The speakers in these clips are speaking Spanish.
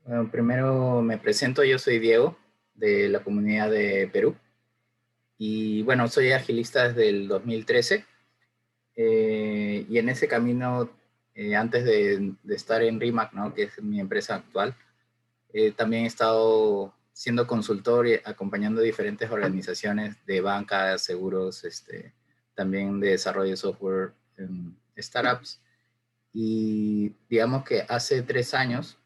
Bueno, primero me presento, yo soy Diego, de la comunidad de Perú. Y bueno, soy agilista desde el 2013. Y en ese camino, antes de estar en Rimac, ¿no?, que es mi empresa actual, también he estado siendo consultor y acompañando diferentes organizaciones de banca, seguros, también de desarrollo de software, startups. Y digamos que hace 3 años,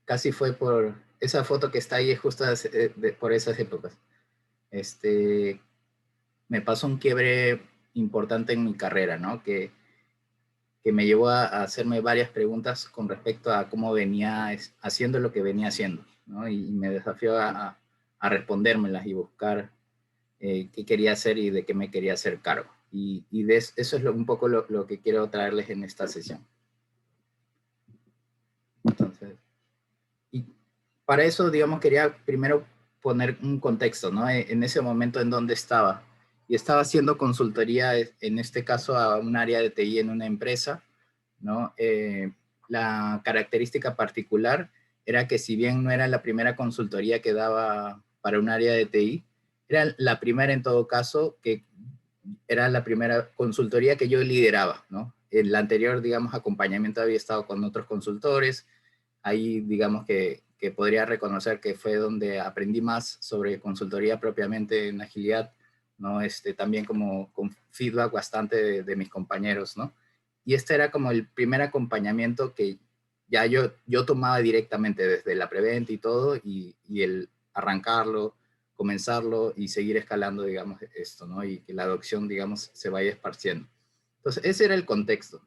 casi fue por esa foto que está ahí, es justo por esas épocas. Este, Me pasó un quiebre importante en mi carrera, ¿no? Que me llevó a hacerme varias preguntas con respecto a cómo venía haciendo lo que venía haciendo, ¿no? Y me desafió a respondérmelas y buscar qué quería hacer y de qué me quería hacer cargo. Eso es un poco lo que quiero traerles en esta sesión. Entonces, y para eso, digamos, quería primero poner un contexto, ¿no? En ese momento en donde estaba. Y estaba haciendo consultoría, en este caso, a un área de TI en una empresa, ¿no? La característica particular era que, si bien no era la primera consultoría que daba para un área de TI, era la primera en todo caso, que era la primera consultoría que yo lideraba, ¿no? El anterior, digamos, acompañamiento había estado con otros consultores. Ahí, digamos que podría reconocer que fue donde aprendí más sobre consultoría propiamente en agilidad, ¿no? También como con feedback bastante de mis compañeros, ¿no? Y este era como el primer acompañamiento que ya yo tomaba directamente desde la preventa y todo, y el arrancarlo, comenzarlo y seguir escalando, digamos, esto, ¿no? Y que la adopción, digamos, se vaya esparciendo. Entonces, ese era el contexto.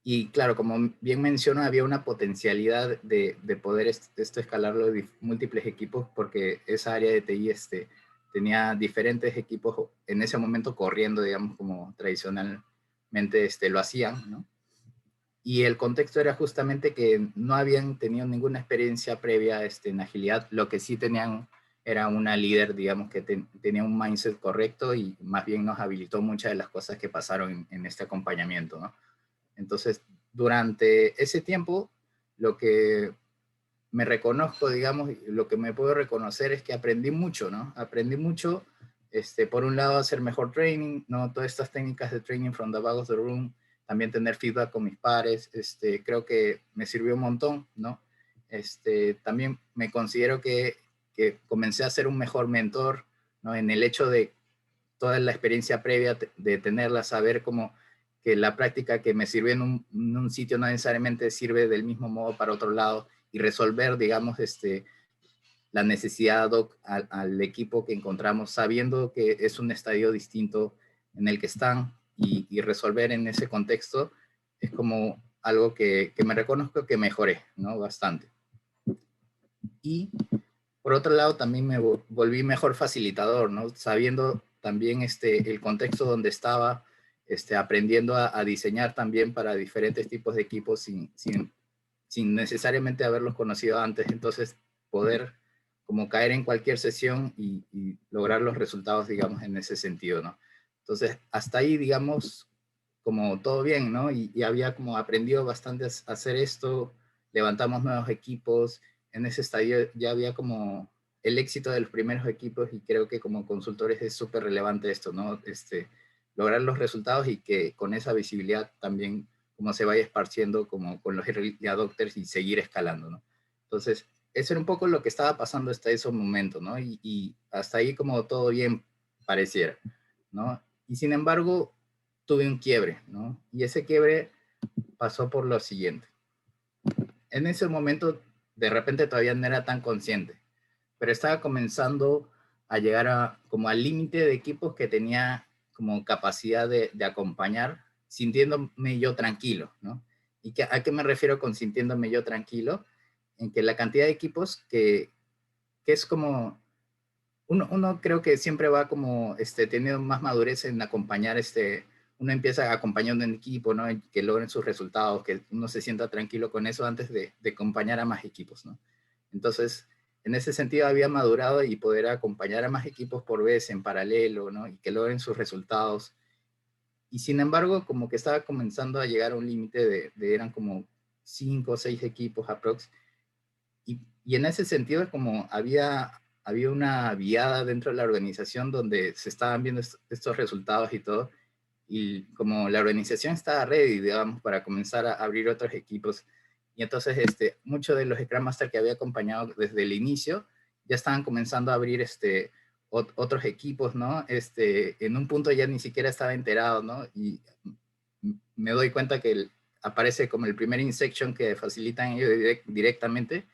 Y claro, como bien menciono, había una potencialidad de poder esto escalarlo de múltiples equipos, porque esa área de TI tenía diferentes equipos en ese momento corriendo, digamos, como tradicionalmente lo hacían, ¿no? Y el contexto era justamente que no habían tenido ninguna experiencia previa en agilidad. Lo que sí tenían era una líder, digamos, que tenía un mindset correcto, y más bien nos habilitó muchas de las cosas que pasaron en este acompañamiento, ¿no? Entonces, durante ese tiempo, lo que me reconozco, digamos, lo que me puedo reconocer es que aprendí mucho, ¿no? Aprendí mucho, por un lado, hacer mejor training, ¿no? Todas estas técnicas de training from the back of the room, también tener feedback con mis pares, creo que me sirvió un montón, ¿no? También me considero que comencé a ser un mejor mentor, ¿no? En el hecho de toda la experiencia previa de tenerla, saber cómo que la práctica que me sirve en un sitio no necesariamente sirve del mismo modo para otro lado, y resolver, digamos, la necesidad al equipo que encontramos, sabiendo que es un estadio distinto en el que están, y resolver en ese contexto es como algo que me reconozco que mejoré, ¿no? Bastante. Y por otro lado, también me volví mejor facilitador, ¿no? Sabiendo también el contexto donde estaba, aprendiendo a diseñar también para diferentes tipos de equipos sin necesariamente haberlos conocido antes. Entonces, poder como caer en cualquier sesión y lograr los resultados, digamos, en ese sentido, ¿no? Entonces, hasta ahí, digamos, como todo bien, ¿no? Y había como aprendido bastante a hacer esto, levantamos nuevos equipos. En ese estadio ya había como el éxito de los primeros equipos, y creo que como consultores es súper relevante esto, ¿no? Lograr los resultados, y que con esa visibilidad también como se vaya esparciendo como con los early adopters, y seguir escalando, ¿no? Entonces, eso era un poco lo que estaba pasando hasta ese momento, ¿no? Y hasta ahí como todo bien pareciera, ¿no? Y sin embargo, tuve un quiebre, ¿no? Y ese quiebre pasó por lo siguiente. En ese momento, de repente todavía no era tan consciente, pero estaba comenzando a llegar como al límite de equipos que tenía como capacidad de acompañar, sintiéndome yo tranquilo, ¿no? ¿Y a qué me refiero con sintiéndome yo tranquilo? En que la cantidad de equipos que es como, uno creo que siempre va como teniendo más madurez en acompañar, uno empieza acompañando en equipo, ¿no? Que logren sus resultados, que uno se sienta tranquilo con eso antes de acompañar a más equipos, ¿no? Entonces, en ese sentido había madurado, y poder acompañar a más equipos por vez en paralelo, ¿no? Y que logren sus resultados. Y sin embargo, como que estaba comenzando a llegar a un límite eran como 5 o 6 equipos aprox. Y en ese sentido, como había una viada dentro de la organización donde se estaban viendo estos resultados y todo, y como la organización estaba ready, digamos, para comenzar a abrir otros equipos, y entonces muchos de los Scrum Master que había acompañado desde el inicio ya estaban comenzando a abrir otros equipos, ¿no? En un punto ya ni siquiera estaba enterado, ¿no? Y me doy cuenta que aparece como el primer insection que facilitan ellos directamente,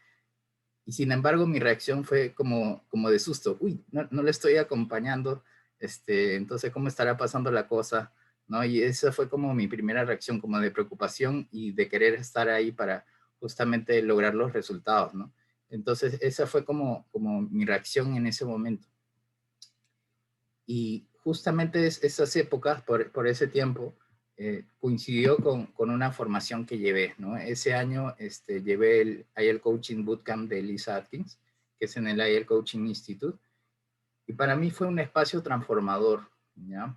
y sin embargo mi reacción fue como de susto. Uy, no le estoy acompañando, entonces ¿cómo estará pasando la cosa? ¿No? Y esa fue como mi primera reacción, como de preocupación y de querer estar ahí para justamente lograr los resultados, ¿no? Entonces esa fue como mi reacción en ese momento. Y justamente esas épocas, por ese tiempo, coincidió con una formación que llevé, ¿no? Ese año llevé el IEL Coaching Bootcamp de Lisa Atkins, que es en el IEL Coaching Institute, y para mí fue un espacio transformador, ¿ya?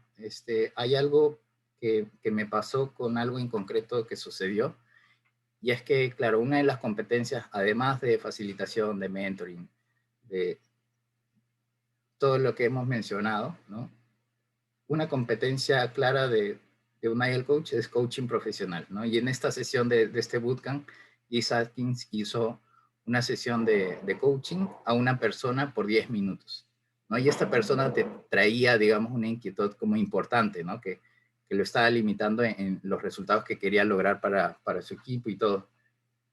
Hay algo que me pasó con algo en concreto que sucedió, y es que, claro, una de las competencias, además de facilitación, de mentoring, de todo lo que hemos mencionado, ¿no? Una competencia clara de un IEL coach es coaching profesional, ¿no? Y en esta sesión de este bootcamp, Lisa Atkins hizo una sesión de coaching a una persona por 10 minutos, ¿no? Y esta persona te traía, digamos, una inquietud como importante, ¿no? Que lo estaba limitando en los resultados que quería lograr para su equipo y todo.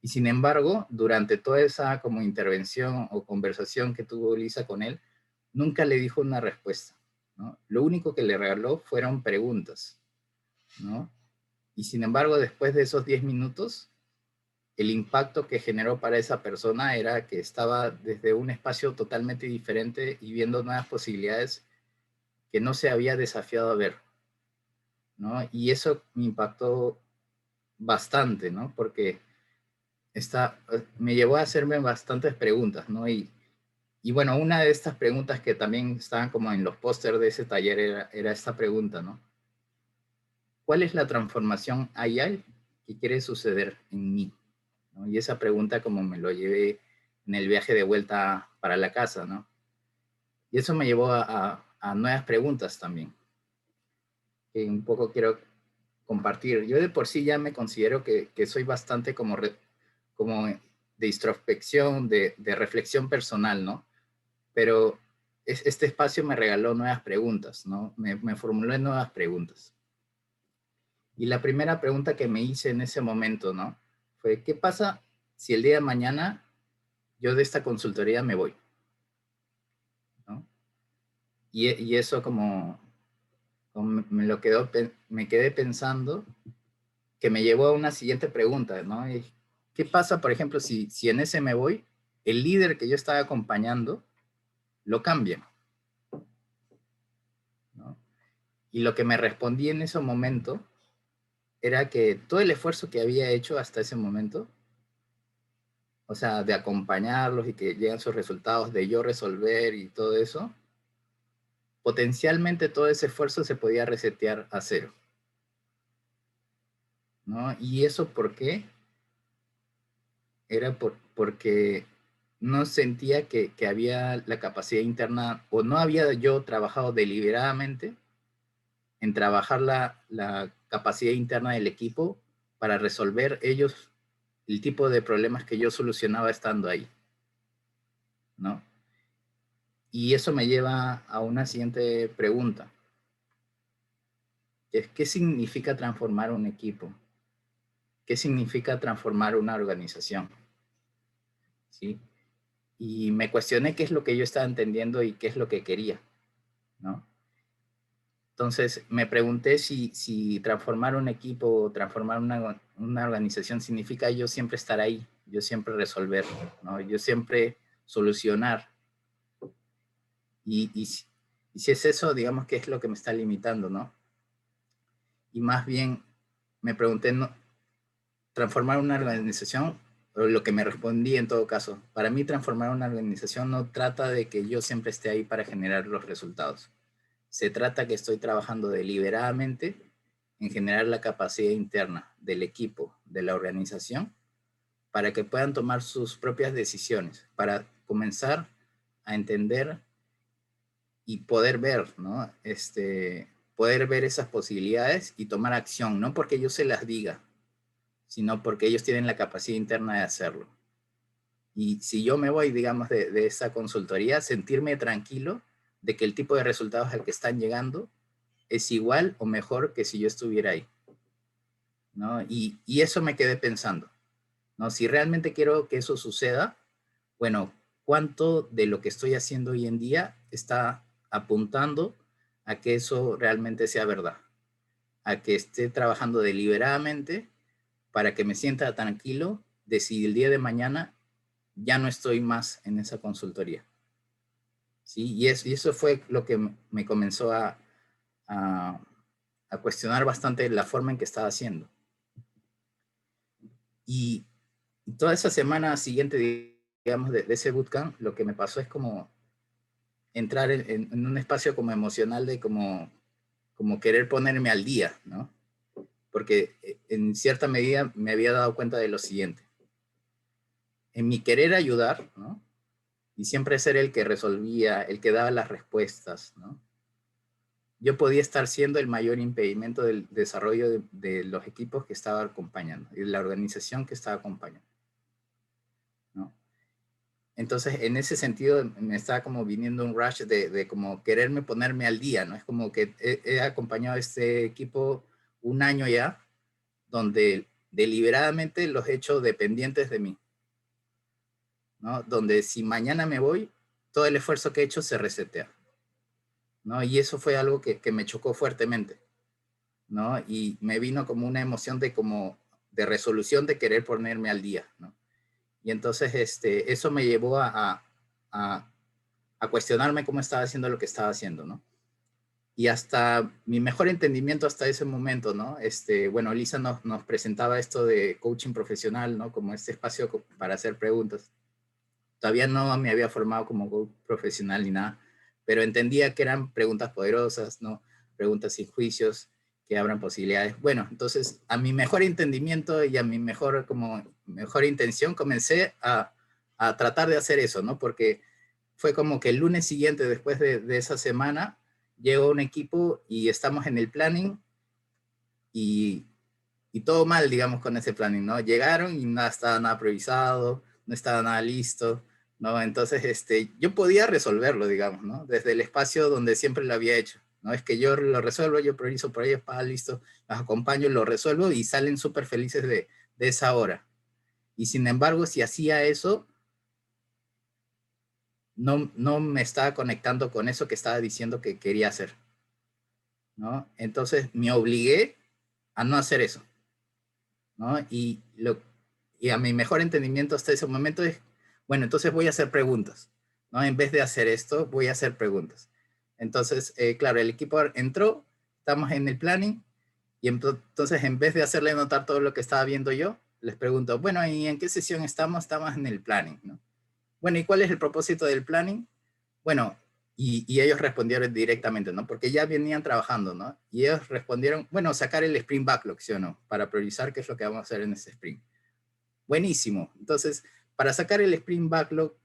Y sin embargo, durante toda esa como intervención o conversación que tuvo Lisa con él, nunca le dijo una respuesta, ¿no? Lo único que le regaló fueron preguntas, ¿no? Y sin embargo, después de esos 10 minutos, el impacto que generó para esa persona era que estaba desde un espacio totalmente diferente y viendo nuevas posibilidades que no se había desafiado a ver, ¿no? Y eso me impactó bastante, ¿no? Porque me llevó a hacerme bastantes preguntas, ¿no? Y bueno, una de estas preguntas que también estaban como en los pósters de ese taller era esta pregunta, ¿no? ¿Cuál es la transformación AI que quiere suceder en mí? ¿No? Y esa pregunta como me lo llevé en el viaje de vuelta para la casa, ¿no? Y eso me llevó a nuevas preguntas también, que un poco quiero compartir. Yo de por sí ya me considero que soy bastante como de introspección, de reflexión personal, ¿no? Pero este espacio me regaló nuevas preguntas, ¿no? Me formuló nuevas preguntas. Y la primera pregunta que me hice en ese momento, ¿no? Fue, ¿qué pasa si el día de mañana yo de esta consultoría me voy? ¿No? Y eso como me quedé pensando, que me llevó a una siguiente pregunta, ¿no? Y, ¿qué pasa, por ejemplo, si en ese me voy, el líder que yo estaba acompañando lo cambia, ¿no? Y lo que me respondí en ese momento era que todo el esfuerzo que había hecho hasta ese momento, o sea, de acompañarlos y que lleguen sus resultados, de yo resolver y todo eso, potencialmente todo ese esfuerzo se podía resetear a cero, ¿no? ¿Y eso por qué? Era porque no sentía que había la capacidad interna, o no había yo trabajado deliberadamente en trabajar la capacidad interna del equipo para resolver ellos el tipo de problemas que yo solucionaba estando ahí, ¿no? Y eso me lleva a una siguiente pregunta, que es, ¿qué significa transformar un equipo? ¿Qué significa transformar una organización? ¿Sí? Y me cuestioné qué es lo que yo estaba entendiendo y qué es lo que quería, ¿no? Entonces me pregunté si transformar un equipo o transformar una organización significa yo siempre estar ahí, yo siempre resolver, ¿no? Yo siempre solucionar. Y si es eso, digamos que es lo que me está limitando, ¿no? Y más bien me pregunté, ¿no? Transformar una organización, o lo que me respondí en todo caso, para mí transformar una organización no trata de que yo siempre esté ahí para generar los resultados. Se trata que estoy trabajando deliberadamente en generar la capacidad interna del equipo, de la organización, para que puedan tomar sus propias decisiones, para comenzar a entender y poder ver, ¿no? Poder ver esas posibilidades y tomar acción, no porque yo se las diga, sino porque ellos tienen la capacidad interna de hacerlo. Y si yo me voy, digamos, de esa consultoría, sentirme tranquilo de que el tipo de resultados al que están llegando es igual o mejor que si yo estuviera ahí, ¿no? Y eso me quedé pensando, ¿no? Si realmente quiero que eso suceda, bueno, ¿cuánto de lo que estoy haciendo hoy en día está apuntando a que eso realmente sea verdad? A que esté trabajando deliberadamente para que me sienta tranquilo de si el día de mañana ya no estoy más en esa consultoría. ¿Sí? Y eso fue lo que me comenzó a, a cuestionar bastante la forma en que estaba haciendo. Y toda esa semana siguiente, digamos, de ese bootcamp, lo que me pasó es como entrar en un espacio como emocional de como querer ponerme al día, ¿no? Porque en cierta medida me había dado cuenta de lo siguiente. En mi querer ayudar, ¿no? Y siempre ser el que resolvía, el que daba las respuestas, ¿no? Yo podía estar siendo el mayor impedimento del desarrollo de los equipos que estaba acompañando y de la organización que estaba acompañando, ¿no? Entonces, en ese sentido, me estaba como viniendo un rush de como quererme ponerme al día, ¿no? Es como que he acompañado a este equipo un año ya, donde deliberadamente los he hecho dependientes de mí, ¿no? Donde si mañana me voy, todo el esfuerzo que he hecho se resetea, ¿no? Y eso fue algo que me chocó fuertemente, ¿no? Y me vino como una emoción de resolución de querer ponerme al día, ¿no? Y entonces eso me llevó a, a cuestionarme cómo estaba haciendo lo que estaba haciendo, ¿no? Y hasta mi mejor entendimiento hasta ese momento, ¿no? Bueno, Lisa nos presentaba esto de coaching profesional, ¿no? Como este espacio para hacer preguntas. Todavía no me había formado como coach profesional ni nada, pero entendía que eran preguntas poderosas, ¿no? Preguntas sin juicios, que abran posibilidades. Bueno, entonces a mi mejor entendimiento y a mi mejor intención comencé a tratar de hacer eso, ¿no? Porque fue como que el lunes siguiente, después de esa semana, llegó un equipo y estamos en el planning y, y todo mal, digamos, con ese planning, ¿no? Llegaron y no estaba nada previsado, no estaba nada listo, ¿no? Entonces, yo podía resolverlo, digamos, ¿no? Desde el espacio donde siempre lo había hecho, ¿no? Es que yo lo resuelvo, yo priorizo por ellos, para listo, los acompaño, lo resuelvo y salen súper felices de esa hora. Y sin embargo, si hacía eso, no me estaba conectando con eso que estaba diciendo que quería hacer, ¿no? Entonces me obligué a no hacer eso, ¿no? Y a mi mejor entendimiento hasta ese momento es, bueno, entonces voy a hacer preguntas, ¿no? En vez de hacer esto, voy a hacer preguntas. Entonces, claro, el equipo entró, estamos en el planning, y entonces en vez de hacerle notar todo lo que estaba viendo yo, les pregunto, bueno, ¿y en qué sesión estamos? Estamos en el planning, ¿no? Bueno, ¿y cuál es el propósito del planning? Bueno, y ellos respondieron directamente, ¿no? Porque ya venían trabajando, ¿no? Y ellos respondieron, bueno, sacar el sprint backlog, ¿sí o no? Para priorizar qué es lo que vamos a hacer en ese sprint. Buenísimo. Entonces, para sacar el sprint backlog,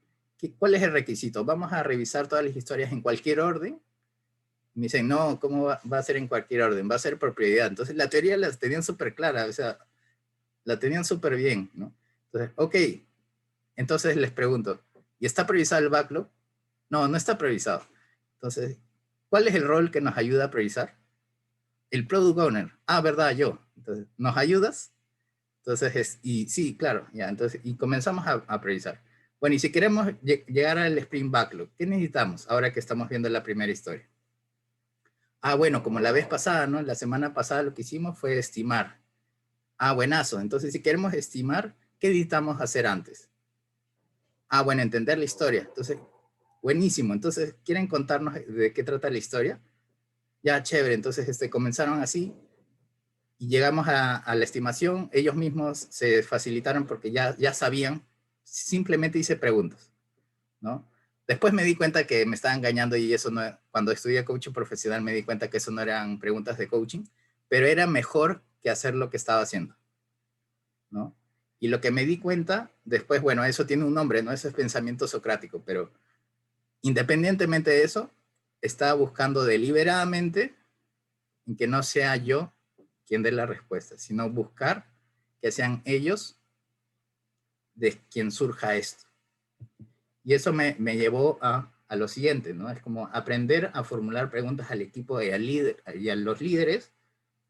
¿cuál es el requisito? ¿Vamos a revisar todas las historias en cualquier orden? Me dicen, no, ¿cómo va a ser en cualquier orden? Va a ser por prioridad. Entonces, la teoría la tenían súper clara, o sea, la tenían súper bien, ¿no? Entonces, ok, entonces les pregunto, ¿y está priorizado el backlog? No, no está priorizado. Entonces, ¿cuál es el rol que nos ayuda a priorizar? El product owner. Ah, ¿verdad? Yo. Entonces, ¿nos ayudas? Entonces, y sí, claro, ya. Entonces, y comenzamos a priorizar. Bueno, y si queremos llegar al sprint backlog, ¿qué necesitamos ahora que estamos viendo la primera historia? Ah, bueno, como la vez pasada, ¿no? La semana pasada lo que hicimos fue estimar. Ah, buenazo. Entonces, si queremos estimar, ¿qué necesitamos hacer antes? Ah, bueno, entender la historia. Entonces, buenísimo. Entonces, ¿quieren contarnos de qué trata la historia? Ya, chévere. Entonces, comenzaron así y llegamos a la estimación. Ellos mismos se facilitaron porque ya sabían. Simplemente hice preguntas, ¿no? Después me di cuenta que me estaba engañando y eso no, cuando estudié coaching profesional me di cuenta que eso no eran preguntas de coaching, pero era mejor que hacer lo que estaba haciendo, ¿no? Y lo que me di cuenta, después, bueno, eso tiene un nombre, ¿no? Eso es pensamiento socrático, pero independientemente de eso, estaba buscando deliberadamente en que no sea yo quien dé la respuesta, sino buscar que sean ellos de quien surja esto. Y eso me llevó a lo siguiente, ¿no? Es como aprender a formular preguntas al equipo y al líder, y a los líderes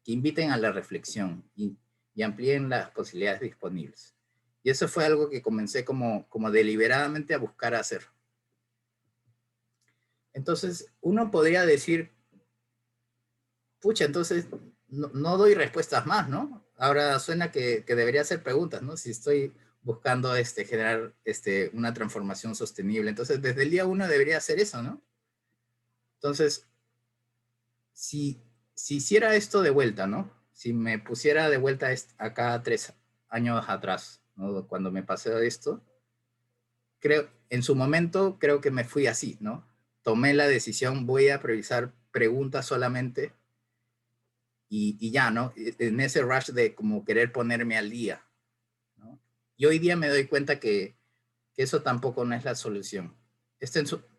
que inviten a la reflexión y amplíen las posibilidades disponibles. Y eso fue algo que comencé como deliberadamente a buscar hacer. Entonces, uno podría decir, pucha, entonces no doy respuestas más, ¿no? Ahora suena que debería hacer preguntas, ¿no? Si estoy buscando generar una transformación sostenible. Entonces, desde el día uno debería hacer eso, ¿no? Entonces, si hiciera esto de vuelta, ¿no? Si me pusiera de vuelta acá 3 años atrás, ¿no? Cuando me pasé de esto, en su momento creo que me fui así, ¿no? Tomé la decisión, voy a priorizar preguntas solamente y ya, ¿no? En ese rush de como querer ponerme al día, ¿no? Y hoy día me doy cuenta que eso tampoco no es la solución.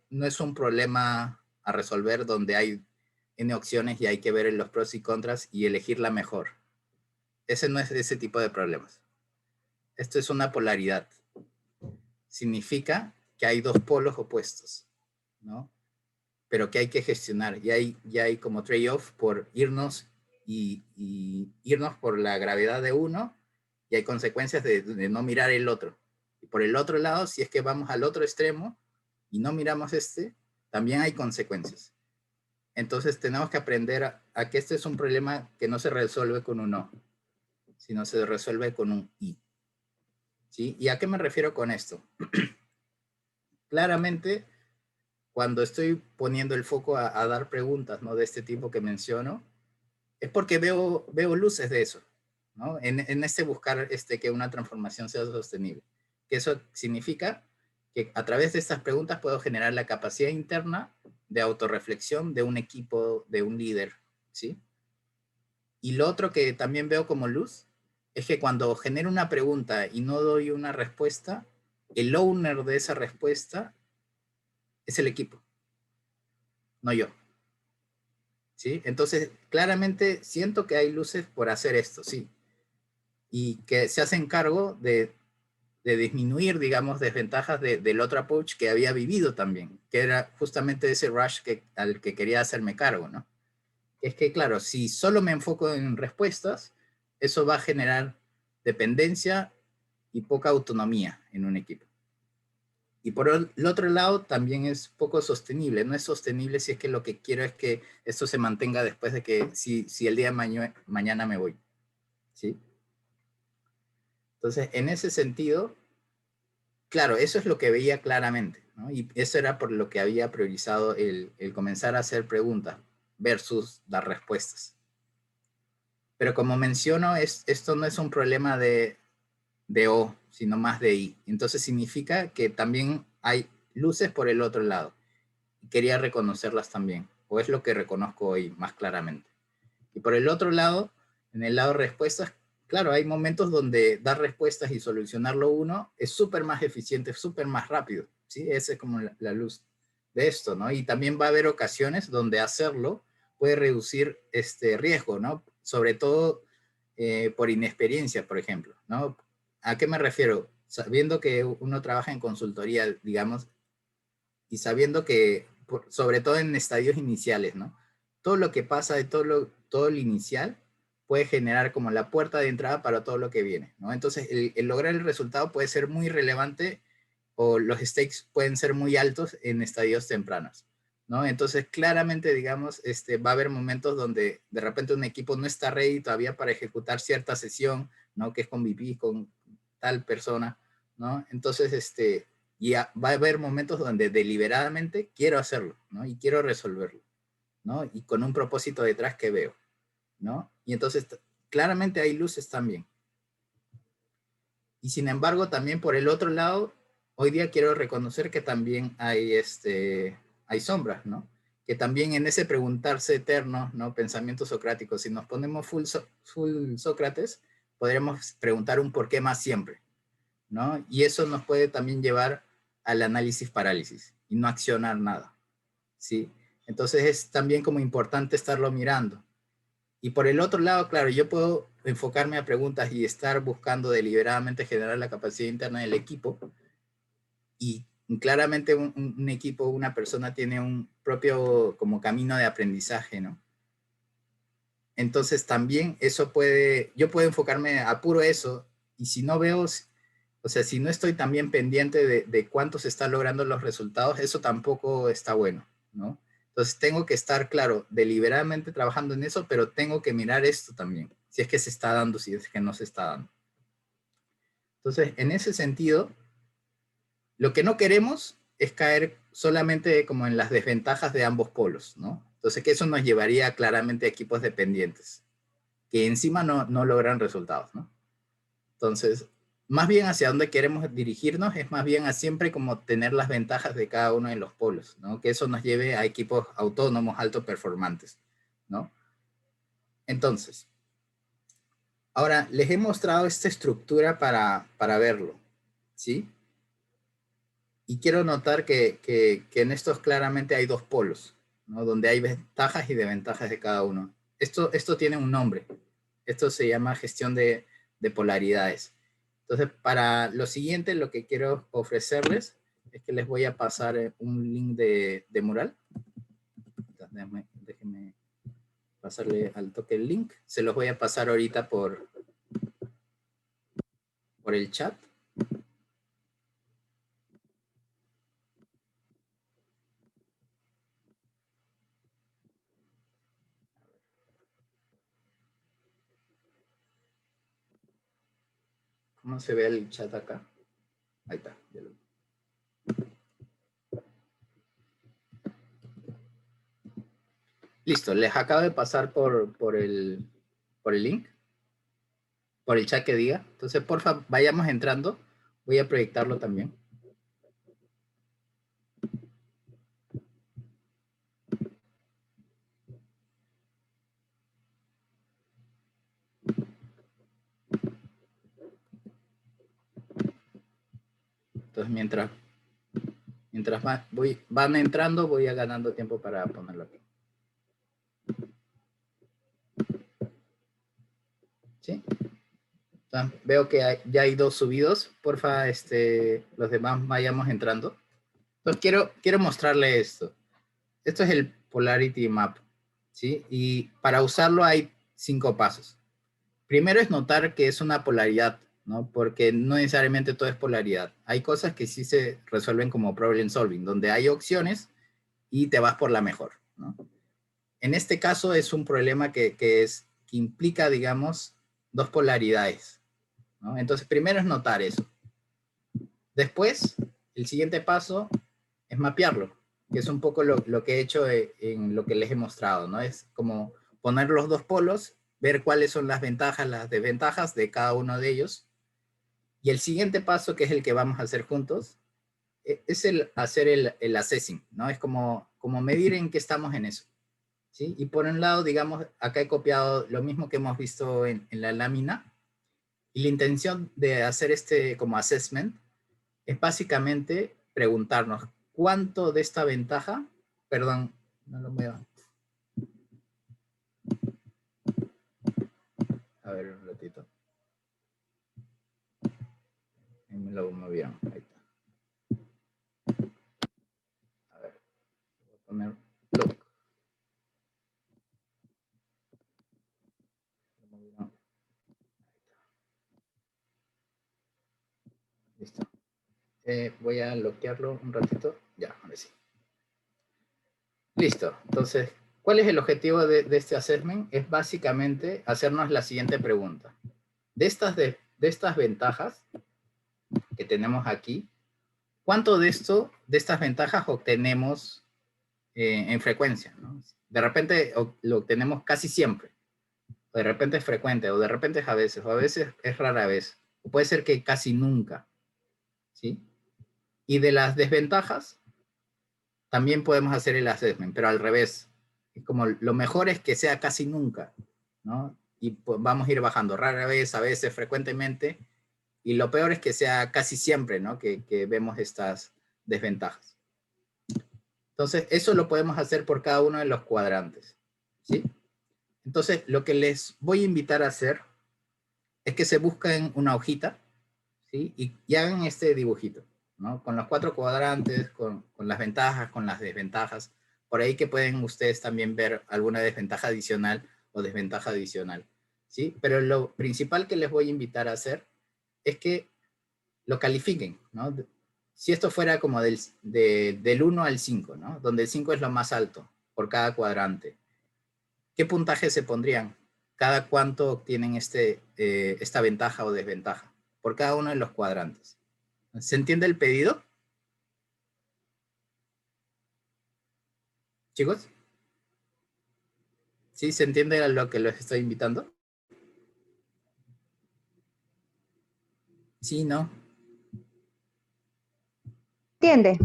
No es un problema a resolver donde hay N opciones y hay que ver los pros y contras y elegir la mejor. Ese no es ese tipo de problemas. Esto es una polaridad. Significa que hay dos polos opuestos, ¿no? Pero que hay que gestionar. Ya hay como trade-off por irnos y irnos por la gravedad de uno y hay consecuencias de no mirar el otro. Y por el otro lado, si es que vamos al otro extremo y no miramos también hay consecuencias. Entonces tenemos que aprender a que este es un problema que no se resuelve con un no, sino se resuelve con un y. ¿Sí? ¿Y a qué me refiero con esto? Claramente, cuando estoy poniendo el foco a dar preguntas, ¿no? De este tipo que menciono, es porque veo luces de eso, ¿no? En buscar que una transformación sea sostenible. Que eso significa que a través de estas preguntas puedo generar la capacidad interna de autorreflexión de un equipo, de un líder, ¿sí? Y lo otro que también veo como luz es que cuando genero una pregunta y no doy una respuesta, el owner de esa respuesta es el equipo, no yo. ¿Sí? Entonces, claramente siento que hay luces por hacer esto, sí. Y que se hacen cargo de disminuir, digamos, desventajas del otro approach que había vivido también, que era justamente ese rush al que quería hacerme cargo, ¿no? Es que, claro, si solo me enfoco en respuestas, eso va a generar dependencia y poca autonomía en un equipo. Y por el otro lado, también es poco sostenible. No es sostenible si es que lo que quiero es que esto se mantenga después de que, si el día de mañana me voy. ¿Sí? Entonces, en ese sentido, claro, eso es lo que veía claramente, ¿no? Y eso era por lo que había priorizado el comenzar a hacer preguntas versus dar respuestas. Pero como menciono, esto no es un problema de O, sino más de I. Entonces significa que también hay luces por el otro lado. Y quería reconocerlas también, o es lo que reconozco hoy más claramente. Y por el otro lado, en el lado de respuestas, claro, hay momentos donde dar respuestas y solucionarlo uno es súper más eficiente, súper más rápido, ¿sí? Esa es como la luz de esto, ¿no? Y también va a haber ocasiones donde hacerlo puede reducir este riesgo, ¿no? Sobre todo por inexperiencia, por ejemplo, ¿no? ¿A qué me refiero? Sabiendo que uno trabaja en consultoría, digamos, y sabiendo que, sobre todo en estadios iniciales, ¿no? Todo lo que pasa de todo lo inicial puede generar como la puerta de entrada para todo lo que viene, ¿no? Entonces, el lograr el resultado puede ser muy relevante o los stakes pueden ser muy altos en estadios tempranos, ¿no? Entonces, claramente, digamos, va a haber momentos donde de repente un equipo no está ready todavía para ejecutar cierta sesión, ¿no? Que es con VP, con tal persona, ¿no? Entonces, y va a haber momentos donde deliberadamente quiero hacerlo, ¿no? Y quiero resolverlo, ¿no? Y con un propósito detrás que veo, ¿no? Y entonces, claramente hay luces también. Y sin embargo, también por el otro lado, hoy día quiero reconocer que también hay sombras, ¿no? Que también en ese preguntarse eterno, ¿no? Pensamiento socrático, si nos ponemos full Sócrates, podremos preguntar un por qué más siempre, ¿no? Y eso nos puede también llevar al análisis parálisis y no accionar nada, ¿sí? Entonces es también como importante estarlo mirando. Y por el otro lado, claro, yo puedo enfocarme a preguntas y estar buscando deliberadamente generar la capacidad interna del equipo. Y claramente un equipo, una persona tiene un propio como camino de aprendizaje, ¿no? Entonces también eso puede, yo puedo enfocarme a puro eso, y si no veo, o sea, si no estoy también pendiente de cuánto se están logrando los resultados, eso tampoco está bueno, ¿no? Entonces tengo que estar, claro, deliberadamente trabajando en eso, pero tengo que mirar esto también, si es que se está dando, si es que no se está dando. Entonces, en ese sentido, lo que no queremos es caer solamente como en las desventajas de ambos polos, ¿no? Entonces, que eso nos llevaría claramente a equipos dependientes, que encima no logran resultados, ¿no? Entonces, más bien hacia dónde queremos dirigirnos es más bien a siempre como tener las ventajas de cada uno de los polos, ¿no? Que eso nos lleve a equipos autónomos, alto performantes, ¿no? Entonces, ahora les he mostrado esta estructura para verlo, ¿sí? Y quiero notar que en estos claramente hay dos polos, ¿no? Donde hay ventajas y desventajas de cada uno. Esto tiene un nombre. Esto se llama gestión de polaridades. Entonces, para lo siguiente, lo que quiero ofrecerles es que les voy a pasar un link de mural. Déjenme pasarle al toque el link. Se los voy a pasar ahorita por el chat. ¿Cómo se ve el chat acá? Ahí está. Ya lo... Listo, les acabo de pasar por el link, por el chat que diga. Entonces, porfa, vayamos entrando. Voy a proyectarlo también. Entonces, mientras van entrando, voy a ganando tiempo para ponerlo aquí. ¿Sí? Entonces, veo que ya hay dos subidos. Porfa, los demás vayamos entrando. Entonces, quiero mostrarle esto. Esto es el Polarity Map, ¿sí? Y para usarlo hay 5 pasos. Primero es notar que es una polaridad, ¿no? Porque no necesariamente todo es polaridad. Hay cosas que sí se resuelven como problem solving, donde hay opciones y te vas por la mejor, ¿no? En este caso es un problema que implica, digamos, dos polaridades, ¿no? Entonces, primero es notar eso. Después, el siguiente paso es mapearlo, que es un poco lo que he hecho en lo que les he mostrado, ¿no? Es como poner los dos polos, ver cuáles son las ventajas, las desventajas de cada uno de ellos. Y el siguiente paso, que es el que vamos a hacer juntos, es hacer el assessing, ¿no? Es como medir en qué estamos en eso, ¿sí? Y por un lado, digamos, acá he copiado lo mismo que hemos visto en la lámina, y la intención de hacer este como assessment es básicamente preguntarnos cuánto de esta ventaja, perdón, no lo mueva. A ver, un ratito. Ahí me lo movieron, ahí está. A ver, voy a poner look. Listo. Voy a bloquearlo un ratito. Ya, ahora sí. Listo. Entonces, ¿cuál es el objetivo de este assessment? Es básicamente hacernos la siguiente pregunta. De estas ventajas que tenemos aquí, ¿cuánto de estas ventajas obtenemos en frecuencia, ¿no? De repente lo obtenemos casi siempre, o de repente es frecuente, o de repente es a veces, o a veces es rara vez, o puede ser que casi nunca, ¿sí? Y de las desventajas, también podemos hacer el assessment, pero al revés. Es como lo mejor es que sea casi nunca, ¿no? y pues vamos a ir bajando rara vez, a veces, frecuentemente, y lo peor es que sea casi siempre, ¿no? Que vemos estas desventajas. Entonces, eso lo podemos hacer por cada uno de los cuadrantes, ¿sí? Entonces, lo que les voy a invitar a hacer es que se busquen una hojita, ¿sí? Y hagan este dibujito, ¿no? Con los 4 cuadrantes, con las ventajas, con las desventajas. Por ahí que pueden ustedes también ver alguna desventaja adicional o desventaja adicional, ¿sí? Pero lo principal que les voy a invitar a hacer es que lo califiquen, ¿no? Si esto fuera como del 1 al 5, ¿no? Donde el 5 es lo más alto por cada cuadrante. ¿Qué puntaje se pondrían? ¿Cada cuánto obtienen esta ventaja o desventaja? Por cada uno de los cuadrantes. ¿Se entiende el pedido? Chicos, ¿sí se entiende a lo que los estoy invitando? Sí, ¿no? ¿Entiende?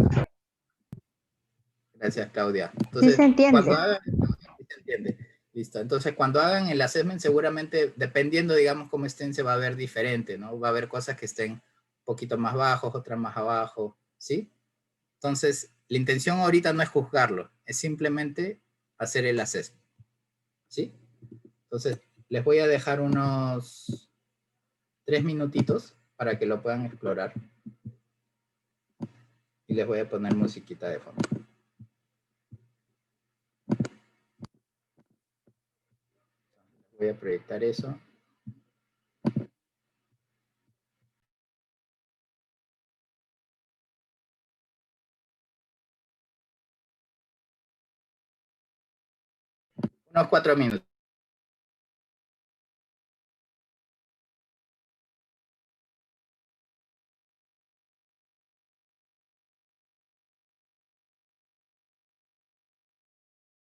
Gracias, Claudia. Sí Entonces, se entiende. cuando hagan, ¿sí se entiende? Listo. Entonces, cuando hagan el assessment, seguramente, dependiendo, digamos, cómo estén, se va a ver diferente, ¿no? Va a haber cosas que estén un poquito más bajos, otras más abajo, ¿sí? Entonces, la intención ahorita no es juzgarlo, es simplemente hacer el assessment, ¿sí? Entonces, les voy a dejar unos 3 minutitos para que lo puedan explorar. Y les voy a poner musiquita de fondo. Voy a proyectar eso. Unos 4 minutos.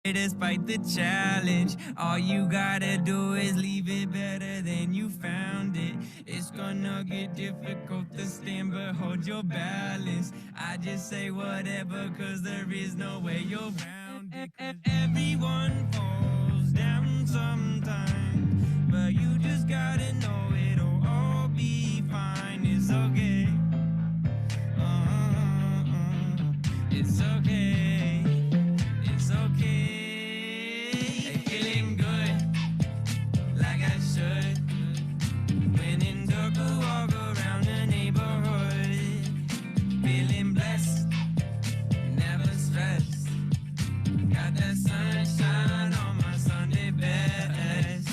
Despite the challenge, all you gotta do is leave it better than you found it. It's gonna get difficult to stand, but hold your balance. I just say whatever, cause there is no way you're round it. Everyone falls down sometime, but you just gotta know it'll all be fine. It's okay. It's okay. It's okay. Feeling good, like I should. When in dark, walk around the neighborhood. Feeling blessed, never stressed. Got that sunshine on my Sunday best.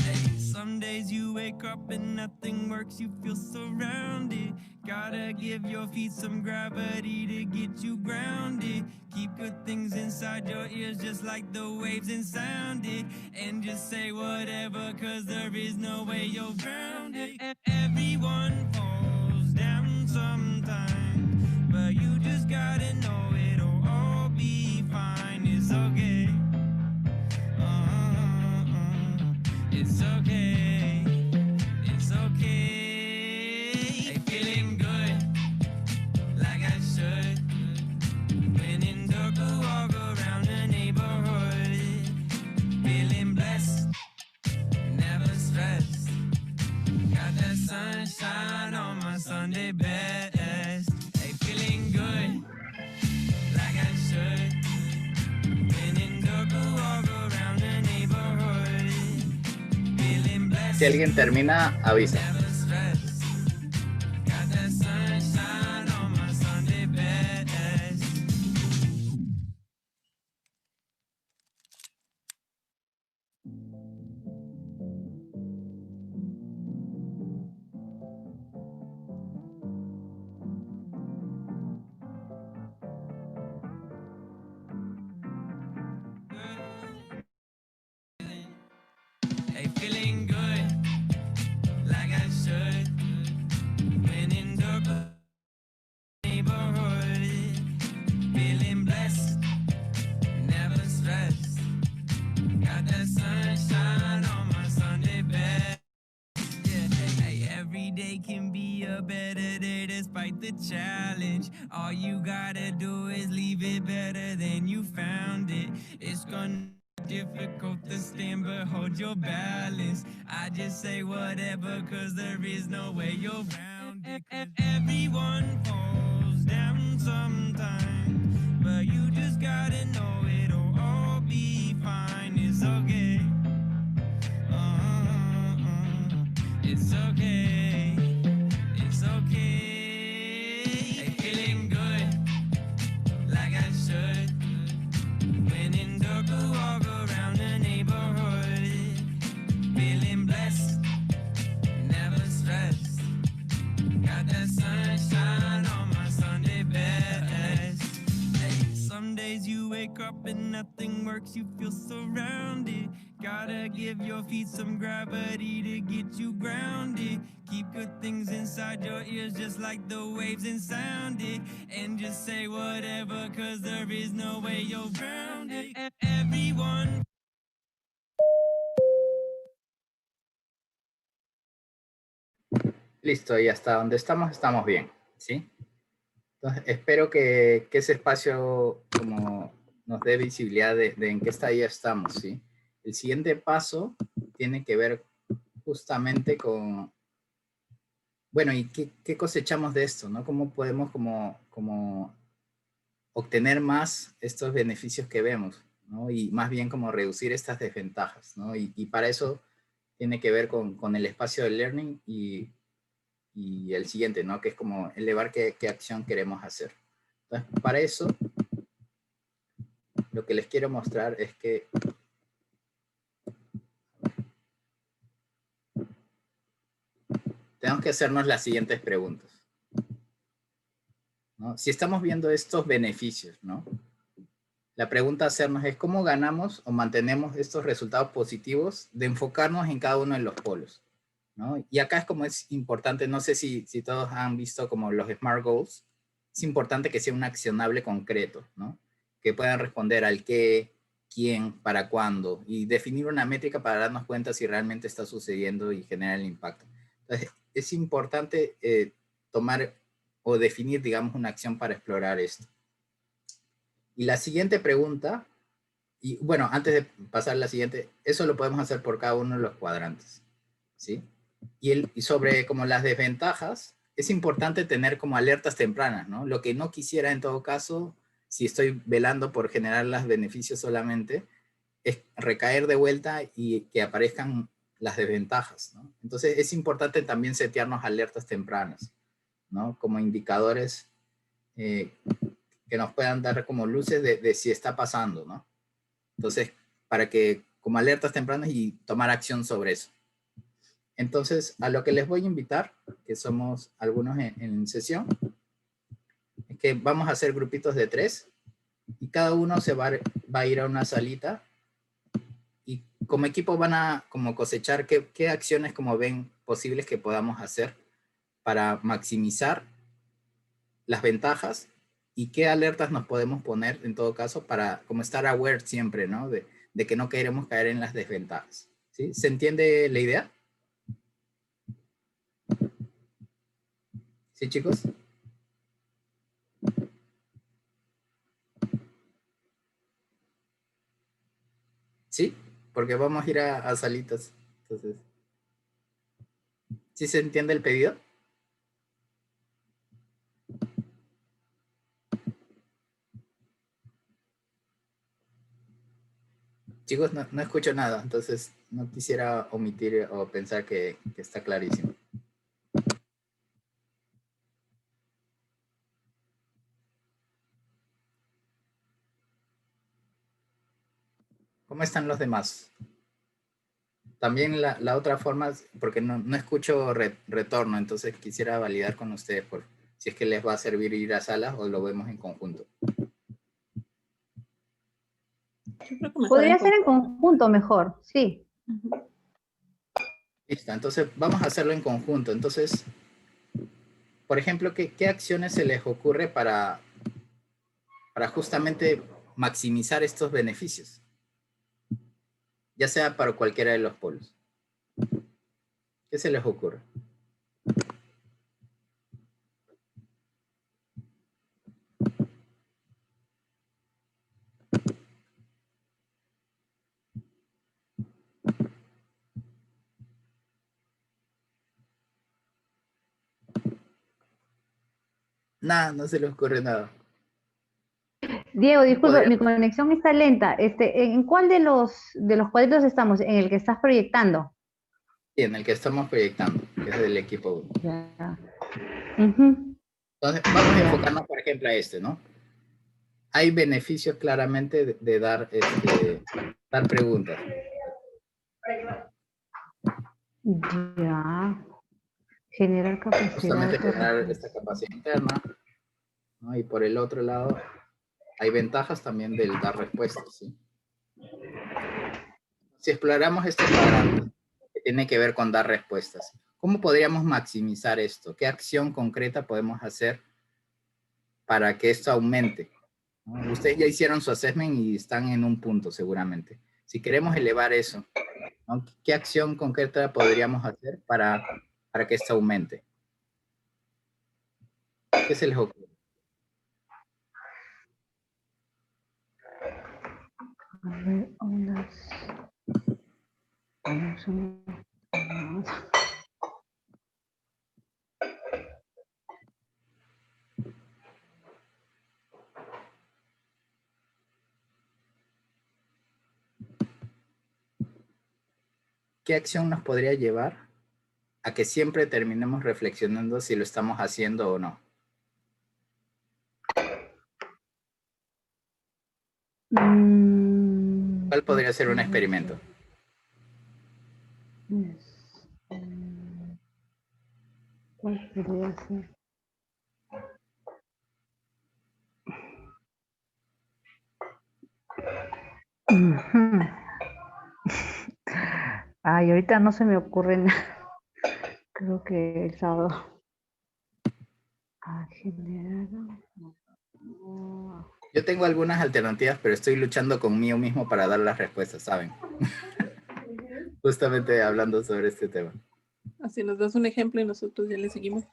Hey, some days you wake up and nothing works, you feel surrounded. Gotta give your feet some gravity to get you grounded. Keep good things inside your ears just like the waves and sound it. And just say whatever, cause there is no way you're grounded. Everyone falls down sometime, but you just gotta know it'll all be fine. It's okay. It's okay. It's okay. Hey, feeling good, like I should. When in dark, walk around the neighborhood. Feeling blessed, never stressed. Got that sunshine on my Sunday best. Hey, feeling good, like I should. When in dark, walk around the neighborhood. Feeling blessed. Si alguien termina, avisa. Hey, feeling good, like I should. When in dark neighborhood, feeling blessed, never stressed. Got that sunshine on my Sunday best. Yeah, hey, every day can be a better day despite the challenge. All you gotta do is leave it better than you found it. It's gonna difficult to stand, but hold your balance. I just say whatever, cause there is no way you're around it. Everyone falls down sometimes, but you just gotta know it'll all be fine. It's okay. It's okay. It's okay. Hey, feeling good, like I should. When in dark, I walk around the neighborhood. Feeling blessed, never stressed. Got that sunshine on my Sunday best. Hey, some days you wake up and nothing works, you feel surrounded. Gotta give your feet some gravity to get you grounded. Keep good things inside your ears just like the waves and sound it. And just say whatever, cause there is no way you're grounded. Everyone. Listo, y hasta donde estamos bien, ¿sí? Entonces, espero que ese espacio como nos dé visibilidad de en qué estadio estamos, ¿sí? El siguiente paso tiene que ver justamente con, bueno, ¿y qué cosechamos de esto, no? ¿Cómo podemos como obtener más estos beneficios que vemos, ¿no? Y más bien como reducir estas desventajas, ¿no? Y para eso tiene que ver con el espacio de learning y el siguiente, ¿no? Que es como elevar qué acción queremos hacer. Entonces, para eso, lo que les quiero mostrar es que tenemos que hacernos las siguientes preguntas, ¿no? Si estamos viendo estos beneficios, ¿no? La pregunta a hacernos es cómo ganamos o mantenemos estos resultados positivos de enfocarnos en cada uno de los polos, ¿no? Y acá es como es importante, no sé si todos han visto como los SMART Goals, es importante que sea un accionable concreto, ¿no? Que puedan responder al qué, quién, para cuándo, y definir una métrica para darnos cuenta si realmente está sucediendo y genera el impacto. Entonces, es importante tomar o definir, digamos, una acción para explorar esto. Y la siguiente pregunta, y bueno, antes de pasar a la siguiente, eso lo podemos hacer por cada uno de los cuadrantes, ¿sí? Y sobre como las desventajas, es importante tener como alertas tempranas, ¿no? Lo que no quisiera en todo caso, si estoy velando por generar los beneficios solamente, es recaer de vuelta y que aparezcan las desventajas, ¿no? Entonces es importante también setearnos alertas tempranas, ¿no? Como indicadores eh, que nos puedan dar como luces de si está pasando, ¿no? Entonces, para que como alertas tempranas y tomar acción sobre eso. Entonces, a lo que les voy a invitar, que somos algunos en sesión, es que vamos a hacer grupitos de 3 y cada uno se va a ir a una salita y como equipo van a como cosechar qué acciones como ven posibles que podamos hacer para maximizar las ventajas y qué alertas nos podemos poner en todo caso para como estar aware siempre, ¿no? De que no queremos caer en las desventajas, ¿sí? ¿Se entiende la idea? ¿Sí, chicos? Sí, porque vamos a ir a salitas. Entonces, ¿sí se entiende el pedido? Chicos, no escucho nada, entonces no quisiera omitir o pensar que está clarísimo. ¿Cómo están los demás? También la otra forma, porque no escucho retorno, entonces quisiera validar con ustedes por si es que les va a servir ir a salas o lo vemos en conjunto. Podría ser en conjunto mejor, sí. Listo, entonces vamos a hacerlo en conjunto. Entonces, por ejemplo, ¿qué acciones se les ocurre para justamente maximizar estos beneficios? Ya sea para cualquiera de los polos. ¿Qué se les ocurre? Nada, no se le ocurre nada. Diego, disculpa, Podría, mi conexión está lenta. ¿En cuál de los cuadritos estamos? ¿En el que estás proyectando? en el que estamos proyectando, que es del equipo 1. Ya. Ujú. Entonces, vamos a Ya. enfocarnos, por ejemplo, a este, ¿no? Hay beneficios claramente de dar, dar preguntas. Ya. Generar capacidad Justamente de generar respuesta. esta capacidad interna, ¿no? Y por el otro lado, hay ventajas también del dar respuestas, ¿sí? Si exploramos este cuadrante, que tiene que ver con dar respuestas, ¿cómo podríamos maximizar esto? ¿Qué acción concreta podemos hacer para que esto aumente? ¿No? Ustedes ya hicieron su assessment y están en un punto seguramente. Si queremos elevar eso, ¿no? ¿Qué acción concreta podríamos hacer para que esto aumente? ¿Qué se les ocurre? A ver, ¿Qué acción nos podría llevar a que siempre terminemos reflexionando si lo estamos haciendo o no? ¿Cuál podría ser un experimento? ¿Cuál podría ser? Ujú. Ay, ahorita no se me ocurre nada. Creo que el sábado. Generar. Yo tengo algunas alternativas, pero estoy luchando conmigo mismo para dar las respuestas, ¿saben? Justamente hablando sobre este tema. Así nos das un ejemplo y nosotros ya le seguimos.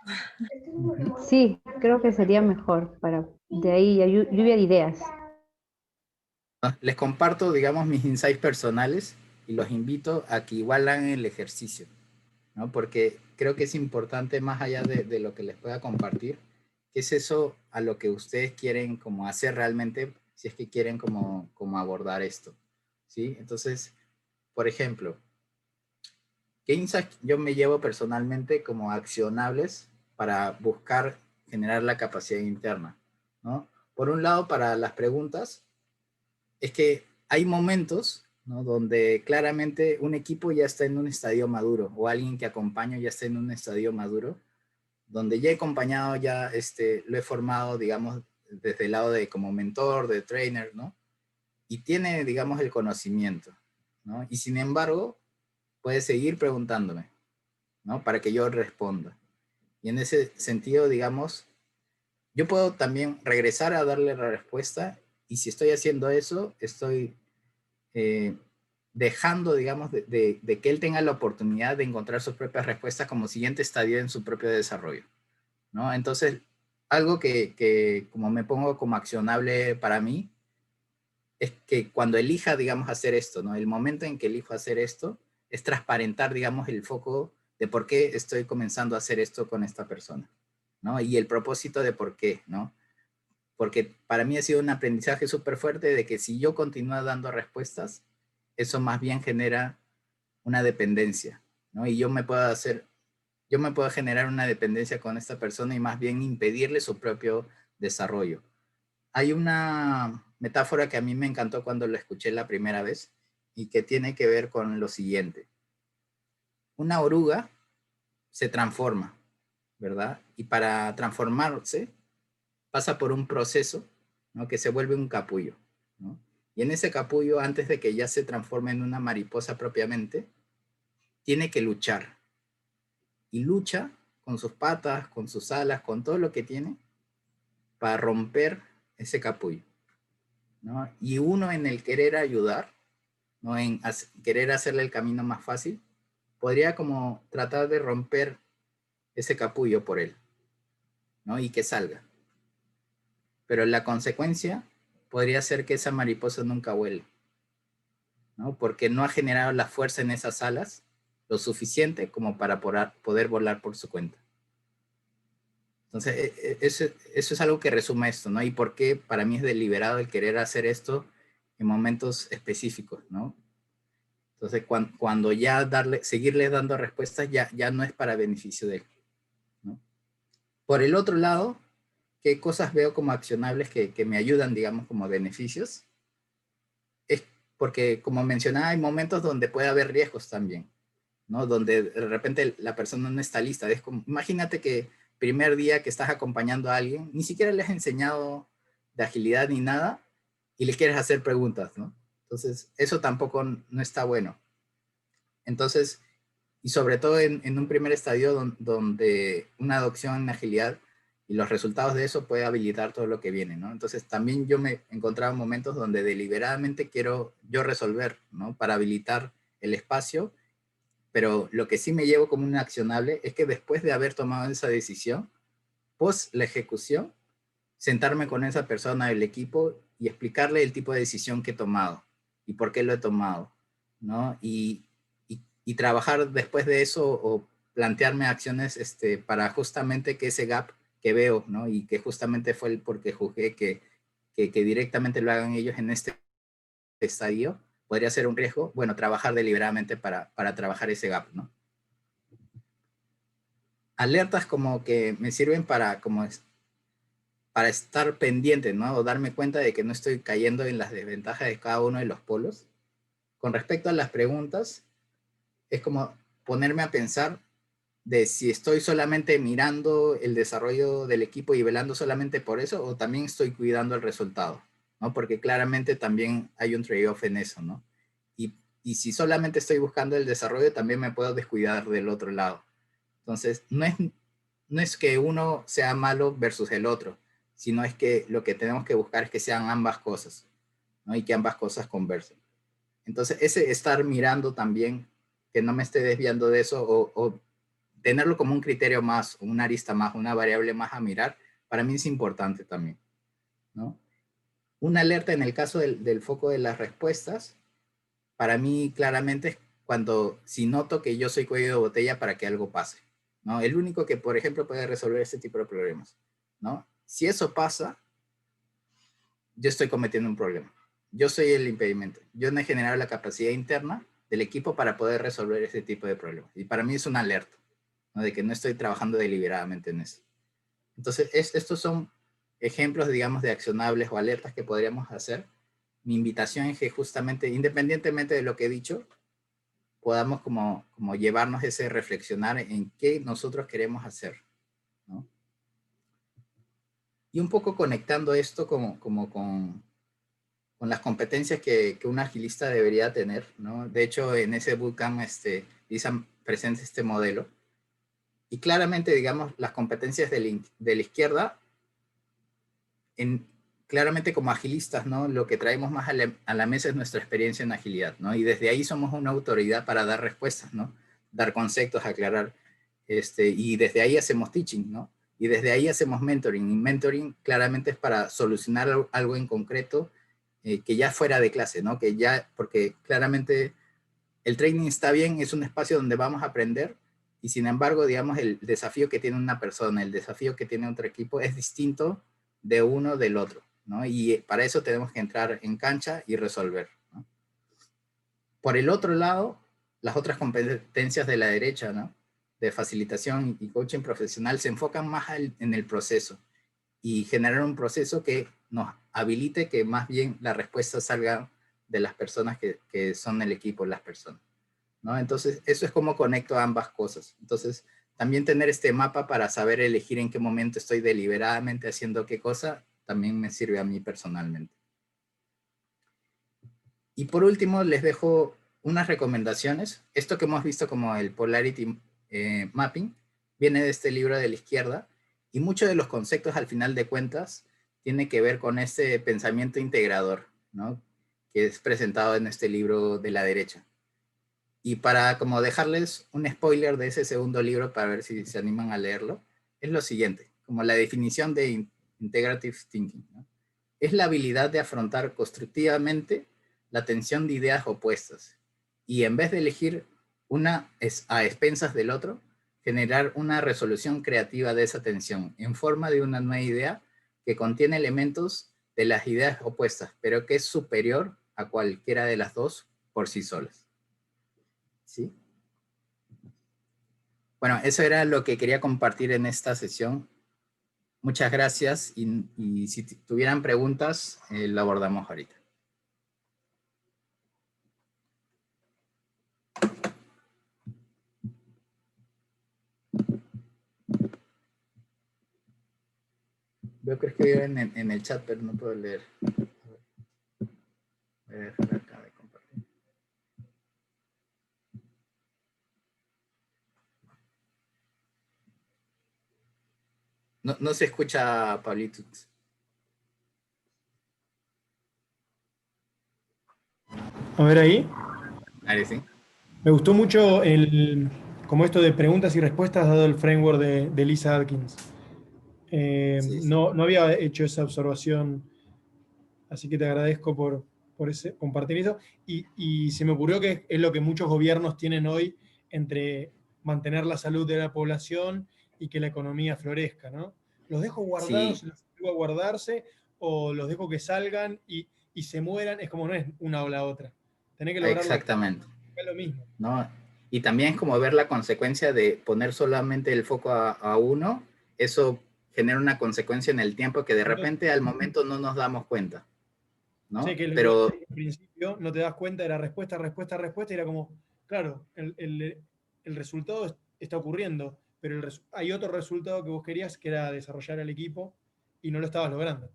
Sí, creo que sería mejor para de ahí lluvia de ideas. Les comparto, digamos, mis insights personales y los invito a que igual hagan el ejercicio, ¿no? Porque creo que es importante, más allá de lo que les pueda compartir, que es eso a lo que ustedes quieren como hacer realmente, si es que quieren como abordar esto, ¿sí? Entonces, por ejemplo, ¿qué insights yo me llevo personalmente como accionables para buscar generar la capacidad interna, ¿no? Por un lado, para las preguntas, es que hay momentos, ¿no? Donde claramente un equipo ya está en un estadio maduro o alguien que acompaña ya está en un estadio maduro, donde ya he acompañado, ya lo he formado, digamos, desde el lado de como mentor, de trainer, ¿no? Y tiene, digamos, el conocimiento, ¿no? Y sin embargo, puede seguir preguntándome, ¿no? Para que yo responda. Y en ese sentido, digamos, yo puedo también regresar a darle la respuesta y si estoy haciendo eso, estoy eh, dejando, digamos, de que él tenga la oportunidad de encontrar sus propias respuestas como siguiente estadio en su propio desarrollo, ¿no? Entonces, algo que como me pongo como accionable para mí, es que cuando elija, digamos, hacer esto, ¿no? El momento en que elijo hacer esto es transparentar, digamos, el foco de por qué estoy comenzando a hacer esto con esta persona, ¿no? Y el propósito de por qué, ¿no? Porque para mí ha sido un aprendizaje súper fuerte de que si yo continúo dando respuestas, eso más bien genera una dependencia, ¿no? Y yo me puedo generar una dependencia con esta persona y más bien impedirle su propio desarrollo. Hay una metáfora que a mí me encantó cuando la escuché la primera vez y que tiene que ver con lo siguiente. Una oruga se transforma, ¿verdad? Y para transformarse pasa por un proceso, ¿no? Que se vuelve un capullo, ¿no? Y en ese capullo, antes de que ya se transforme en una mariposa propiamente, tiene que luchar. Y lucha con sus patas, con sus alas, con todo lo que tiene para romper ese capullo, ¿no? Y uno en el querer ayudar, ¿no? En querer hacerle el camino más fácil, podría como tratar de romper ese capullo por él, ¿no? Y que salga. Pero la consecuencia podría ser que esa mariposa nunca vuele, ¿no? Porque no ha generado la fuerza en esas alas lo suficiente como para poder volar por su cuenta. Entonces, eso es algo que resume esto, ¿no? Y por qué para mí es deliberado el querer hacer esto en momentos específicos, ¿no? Entonces, cuando ya seguirles dando respuestas ya no es para beneficio de él, ¿no? Por el otro lado, ¿qué cosas veo como accionables que me ayudan, digamos, como beneficios? Es porque, como mencionaba, hay momentos donde puede haber riesgos también, ¿no? Donde de repente la persona no está lista. Es como, imagínate que primer día que estás acompañando a alguien, ni siquiera le has enseñado de agilidad ni nada y le quieres hacer preguntas, ¿no? Entonces, eso tampoco no está bueno. Entonces, y sobre todo en un primer estadio donde una adopción en agilidad y los resultados de eso puede habilitar todo lo que viene, ¿no? Entonces, también yo me he encontrado en momentos donde deliberadamente quiero yo resolver, ¿no? Para habilitar el espacio, pero lo que sí me llevo como un accionable es que después de haber tomado esa decisión, post la ejecución, sentarme con esa persona del equipo y explicarle el tipo de decisión que he tomado y por qué lo he tomado, ¿no? Y trabajar después de eso o plantearme acciones para justamente que ese gap que veo, ¿no? Y que justamente fue el porque juzgué que directamente lo hagan ellos en este estadio, podría ser un riesgo, bueno, trabajar deliberadamente para trabajar ese gap, ¿no? Alertas como que me sirven para estar pendiente, ¿no? O darme cuenta de que no estoy cayendo en las desventajas de cada uno de los polos. Con respecto a las preguntas, es como ponerme a pensar de si estoy solamente mirando el desarrollo del equipo y velando solamente por eso, o también estoy cuidando el resultado, ¿no? Porque claramente también hay un trade-off en eso, ¿no? Y si solamente estoy buscando el desarrollo, también me puedo descuidar del otro lado. Entonces, no es que uno sea malo versus el otro, sino es que lo que tenemos que buscar es que sean ambas cosas, ¿no? Y que ambas cosas conversen. Entonces, ese estar mirando también, que no me esté desviando de eso, o tenerlo como un criterio más, una arista más, una variable más a mirar, para mí es importante también, ¿no? Una alerta en el caso del foco de las respuestas, para mí claramente es cuando, si noto que yo soy cuello de botella para que algo pase, ¿no? El único que, por ejemplo, puede resolver este tipo de problemas, ¿no? Si eso pasa, yo estoy cometiendo un problema. Yo soy el impedimento. Yo no he generado la capacidad interna del equipo para poder resolver ese tipo de problemas. Y para mí es una alerta, ¿no? De que no estoy trabajando deliberadamente en eso. Entonces, estos son ejemplos, digamos, de accionables o alertas que podríamos hacer. Mi invitación es que justamente, independientemente de lo que he dicho, podamos como llevarnos ese reflexionar en qué nosotros queremos hacer, ¿no? Y un poco conectando esto con las competencias que un agilista debería tener, ¿no? De hecho, en ese bootcamp presenta este modelo. Y claramente, digamos, las competencias de la izquierda, claramente como agilistas, ¿no? Lo que traemos más a la mesa es nuestra experiencia en agilidad, ¿no? Y desde ahí somos una autoridad para dar respuestas, ¿no? Dar conceptos, aclarar, y desde ahí hacemos teaching, ¿no? Y desde ahí hacemos mentoring. Y mentoring claramente es para solucionar algo en concreto que ya fuera de clase, ¿no? Que ya, porque claramente el training está bien, es un espacio donde vamos a aprender, y sin embargo, digamos, el desafío que tiene una persona, el desafío que tiene otro equipo es distinto de uno del otro, ¿no? Y para eso tenemos que entrar en cancha y resolver, ¿no? Por el otro lado, las otras competencias de la derecha, ¿no? De facilitación y coaching profesional se enfocan más en el proceso y generar un proceso que nos habilite que más bien la respuesta salga de las personas que son el equipo, las personas, ¿no? Entonces, eso es como conecto ambas cosas. Entonces, también tener este mapa para saber elegir en qué momento estoy deliberadamente haciendo qué cosa, también me sirve a mí personalmente. Y por último, les dejo unas recomendaciones. Esto que hemos visto como el Polarity Mapping, viene de este libro de la izquierda, y muchos de los conceptos al final de cuentas tiene que ver con ese pensamiento integrador, ¿no? Que es presentado en este libro de la derecha. Y para como dejarles un spoiler de ese segundo libro para ver si se animan a leerlo, es lo siguiente, como la definición de Integrative Thinking, ¿no? Es la habilidad de afrontar constructivamente la tensión de ideas opuestas y en vez de elegir una a expensas del otro, generar una resolución creativa de esa tensión en forma de una nueva idea que contiene elementos de las ideas opuestas, pero que es superior a cualquiera de las dos por sí solas. ¿Sí? Bueno, eso era lo que quería compartir en esta sesión. Muchas gracias y si tuvieran preguntas, lo abordamos ahorita. Veo que escribo en el chat, pero no puedo leer. Voy a dejar acá de compartir. No se escucha, Pablito. A ver ahí. Vale, sí. Me gustó mucho como esto de preguntas y respuestas dado el framework de Lisa Atkins. Sí. No había hecho esa observación, así que te agradezco por compartir eso. Y se me ocurrió que es lo que muchos gobiernos tienen hoy entre mantener la salud de la población y que la economía florezca, ¿no? ¿Los dejo guardados, Sí. los dejo a guardarse, o los dejo que salgan y se mueran? Es como no es una o la otra. Tenés que lograrlo. Exactamente. Es lo mismo. ¿No? Y también es como ver la consecuencia de poner solamente el foco a uno, eso genera una consecuencia en el tiempo que de repente al momento no nos damos cuenta, ¿no? Sí, que Pero al principio no te das cuenta, era respuesta, respuesta, respuesta, y era como, claro, el resultado está ocurriendo, pero hay otro resultado que vos querías, que era desarrollar el equipo, y no lo estabas logrando.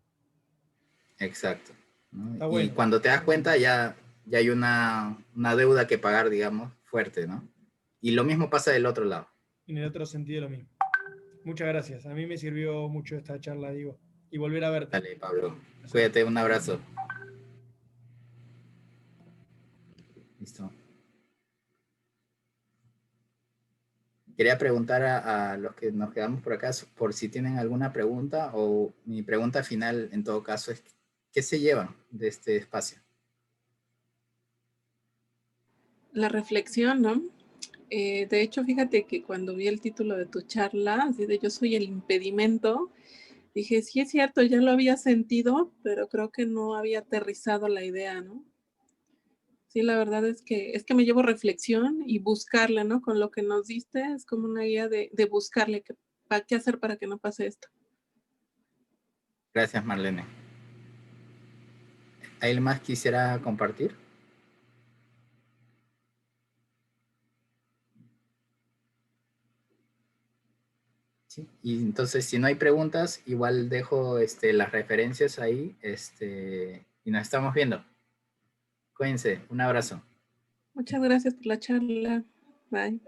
exacto, ¿no? Está Y bueno. cuando te das cuenta ya hay una deuda que pagar, digamos, fuerte, ¿no? Y lo mismo pasa del otro lado. En el otro sentido lo mismo. Muchas gracias. A mí me sirvió mucho esta charla, digo, y volver a verte. Dale, Pablo. Cuídate, un abrazo. Listo. Quería preguntar a los que nos quedamos por acá por si tienen alguna pregunta, o mi pregunta final en todo caso es ¿qué se llevan de este espacio? La reflexión, ¿no? De hecho, fíjate que cuando vi el título de tu charla, así de yo soy el impedimento, dije, sí es cierto, ya lo había sentido, pero creo que no había aterrizado la idea, ¿no? Sí, la verdad es que me llevo reflexión y buscarla, ¿no? Con lo que nos diste, es como una guía de buscarle qué hacer para que no pase esto. Gracias, Marlene. ¿Alguien más quisiera compartir? Sí. Y entonces, si no hay preguntas, igual dejo las referencias ahí y nos estamos viendo. Cuídense, un abrazo. Muchas gracias por la charla. Bye.